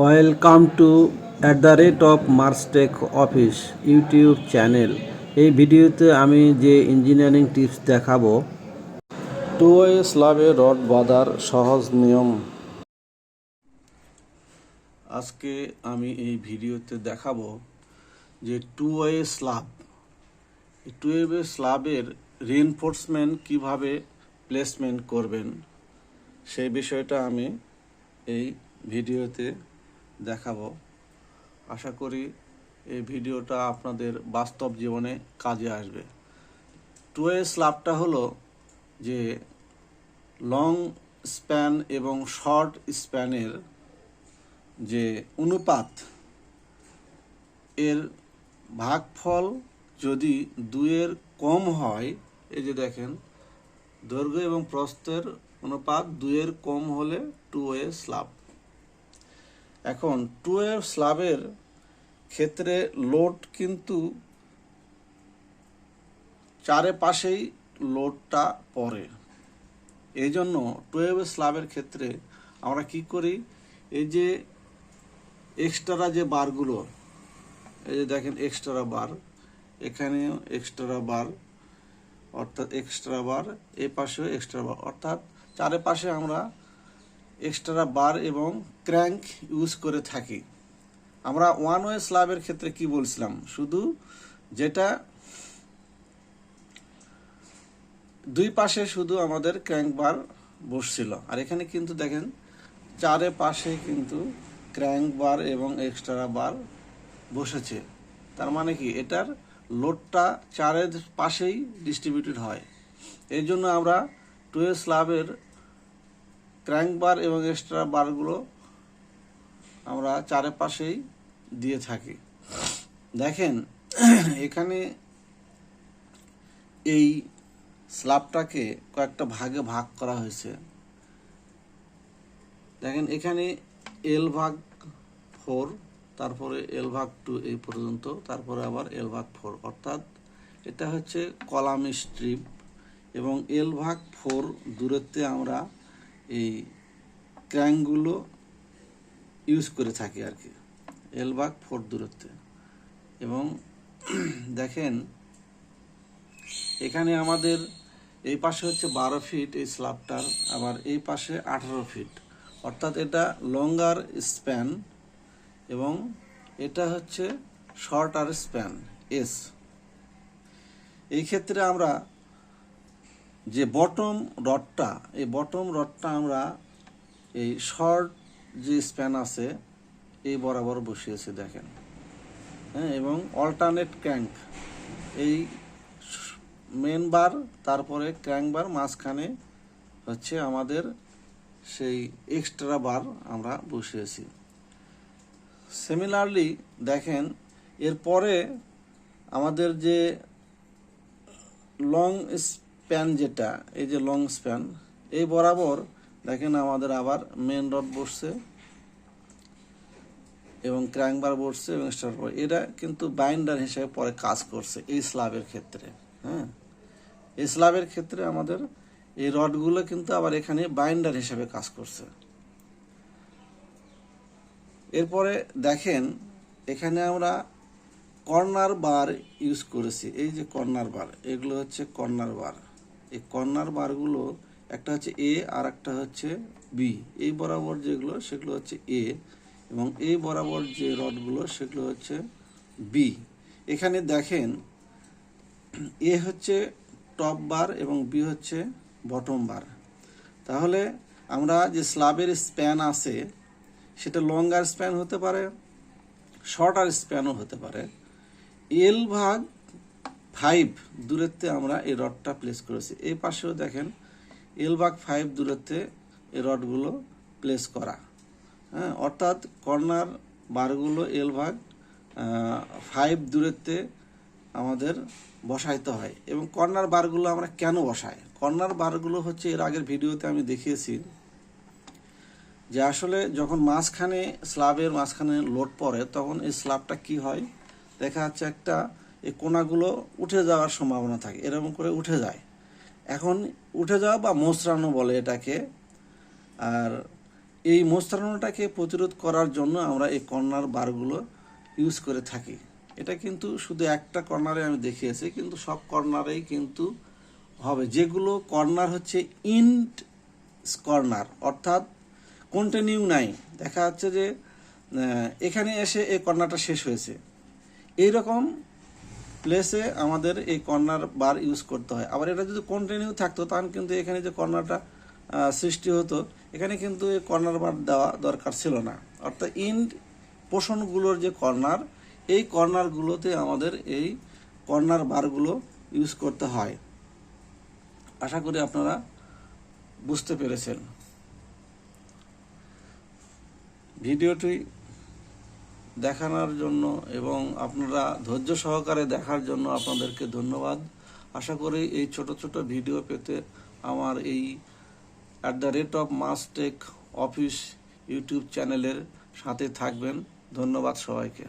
Welcome to @markstech office YouTube channel. এই ভিডিওতে আমি যে ইঞ্জিনিয়ারিং টিপস দেখাবো, টু ওয়ে স্ল্যাবে রড বাঁধার সহজ নিয়ম। আজকে আমি এই ভিডিওতে দেখাবো যে টু ওয়ে স্ল্যাবের রিইনফোর্সমেন্ট কিভাবে প্লেসমেন্ট করবেন, সেই বিষয়টা আমি এই ভিডিওতে দেখাবো। আশা করি এই ভিডিওটা আপনাদের বাস্তব জীবনে কাজে আসবে। টু ওয়ে স্ল্যাবটা হলো যে লং স্প্যান এবং শর্ট স্প্যানের যে অনুপাত, এর ভাগফল যদি দুইয়ের কম হয়, এই যে দেখেন দৈর্ঘ্য এবং প্রস্থের অনুপাত দুইয়ের কম হলে টু ওয়ে স্ল্যাব। এখন টু ওয়ে স্ল্যাবের ক্ষেত্রে লোড কিন্তু চারপাশেই লোডটা পড়ে। এই জন্য টু ওয়ে স্ল্যাবের ক্ষেত্রে আমরা কি করি, এই যে এক্সট্রা যে বারগুলো, এই যে দেখেন এক্সট্রা বার, এখানেও এক্সট্রা বার, অর্থাৎ এক্সট্রা বার, এই পাশেও এক্সট্রা বার, অর্থাৎ চারপাশে আমরা এক্সট্রা বার এবং ক্র্যাঙ্ক ইউজ করে থাকি। আমরা ওয়ান ওয়ে স্ল্যাবের ক্ষেত্রে কি বলছিলাম, শুধু যেটা দুই পাশে শুধু আমাদের ক্র্যাঙ্ক বার বসছিল, আর এখানে কিন্তু দেখেন চারে পাশে কিন্তু ক্র্যাঙ্ক বার এবং এক্সট্রা বার বসেছে। তার মানে কি, এটার লোডটা চারের পাশেই ডিস্ট্রিবিউটেড হয়। এই জন্য আমরা টু ওয়ে স্ল্যাবের ক্র্যাঙ্ক বার এবং এক্সট্রা বারগুলো আমরা চারপাশেই দিয়ে থাকি। দেখেন এখানে এই স্ল্যাবটাকে কয়েকটা ভাগে ভাগ করা হয়েছে। দেখেন এখানে এল ভাগ 4, তারপরে এল ভাগ 2 এই পর্যন্ত, তারপরে আবার এল ভাগ 4, অর্থাৎ এটা হচ্ছে কলাম স্ট্রিপ, এবং এল ভাগ 4 দূরত্বে আমরা এই ক্র্যাঙ্কগুলো ইউজ করে থাকি আর কি, এল ভাগ 4 দূরত্বে। এবং দেখেন এখানে আমাদের এই পাশে হচ্ছে 12 ফিট এই স্ল্যাবটার, আবার এই পাশে 18 ফিট, অর্থাৎ এটা লঙ্গার স্প্যান এবং এটা হচ্ছে শর্টার স্প্যান এস। এই ক্ষেত্রে আমরা যে বটম রডটা, এই বটম রডটা আমরা এই শর্ট যে স্প্যান আছে এই বরাবর বসিয়েছি দেখেন, হ্যাঁ। এবং অল্টারনেট ক্র্যাঙ্ক, এই মেন বার তারপরে ক্র্যাঙ্ক বার, মাঝখানে হচ্ছে আমাদের সেই এক্সট্রা বার আমরা বসিয়েছি। সিমিলারলি দেখেন এরপরে আমাদের যে লং স্প্যান, যেটা এই যে লং স্প্যান, এই বরাবর দেখেন আমাদের আবার মেন রড বসছে এবং ক্র্যাঙ্ক বার বসছে এবং স্টার বার, এটা কিন্তু বাইন্ডার হিসেবে পরে কাজ করছে এই স্ল্যাবের ক্ষেত্রে, হ্যাঁ। এই স্ল্যাবের ক্ষেত্রে আমাদের এই রডগুলো কিন্তু আবার এখানে বাইন্ডার হিসেবে কাজ করছে। এরপরে দেখেন এখানে আমরা কর্নার বার ইউজ করেছি, এই যে কর্নার বার, এগুলো হচ্ছে কর্নার বার। এই কর্নার বারগুলো একটা হচ্ছে এ আর একটা হচ্ছে বি, এই বরাবর যেগুলো সেগুলো হচ্ছে এ, এবং এই বরাবর যে রডগুলো সেগুলো হচ্ছে বি। এখানে দেখেন এ হচ্ছে টপ বার এবং বি হচ্ছে বটম বার। তাহলে আমরা যে স্ল্যাবের স্প্যান আছে সেটা লঙ্গার স্প্যান হতে পারে, শর্টার স্প্যানও হতে পারে। এল ভাগ 5 দূরত্বে আমরা এই রডটা প্লেস করেছি। এই পাশেও দেখেন এল ভাগ 5 দূরত্বে এই রডগুলো প্লেস করা, হ্যাঁ। অর্থাৎ কর্নার বারগুলো এল ভাগ 5 দূরত্বে আমাদের বসাইতে হয়। এবং কর্নার বারগুলো আমরা কেন বসাই, কর্নার বারগুলো হচ্ছে এর আগের ভিডিওতে আমি দেখিয়েছি যে আসলে যখন মাঝখানে স্ল্যাবের মাঝখানে লোড পড়ে তখন এই স্ল্যাবটা কি হয়, দেখা যাচ্ছে একটা এই কোনাগুলো উঠে যাওয়ার সম্ভাবনা থাকে, এরকম করে উঠে যায়। এখন উঠে যাওয়া বা মোচড়ানো বলে এটাকে। আর এই মোচড়ানোটাকে প্রতিরোধ করার জন্য আমরা এই কর্নার বারগুলো ইউজ করে থাকি। এটা কিন্তু শুধু একটা কর্নারে আমি দেখিয়েছি, কিন্তু সব কর্নারেই কিন্তু হবে। যেগুলো কর্নার হচ্ছে ইন্ড কর্নার, অর্থাৎ কন্টিনিউ নাই, দেখা যাচ্ছে যে এখানে এসে এই কর্নারটা শেষ হয়েছে, এইরকম প্লেসে আমাদের এই কর্নার বার ইউজ করতে হয়। আবার এটা যদি কন্টিনিউ থাকতো তাহলে কিন্তু এখানে যে কর্নারটা সৃষ্টি হতো, এখানে কিন্তু এই কর্নার বার দেওয়া দরকার ছিল না। অর্থাৎ ইন্ড পোর্শনগুলোর যে কর্নার, এই কর্নারগুলোতে আমাদের এই কর্নার বারগুলো ইউজ করতে হয়। আশা করি আপনারা বুঝতে পেরেছেন। ভিডিওটি দেখানোর জন্য এবং আপনারা ধৈর্য সহকারে দেখার জন্য আপনাদেরকে ধন্যবাদ। আশা করি এই ছোট ছোট ভিডিও পেতে আমার এই @MassTech Office ইউটিউব চ্যানেলের সাথে থাকবেন। ধন্যবাদ সবাইকে।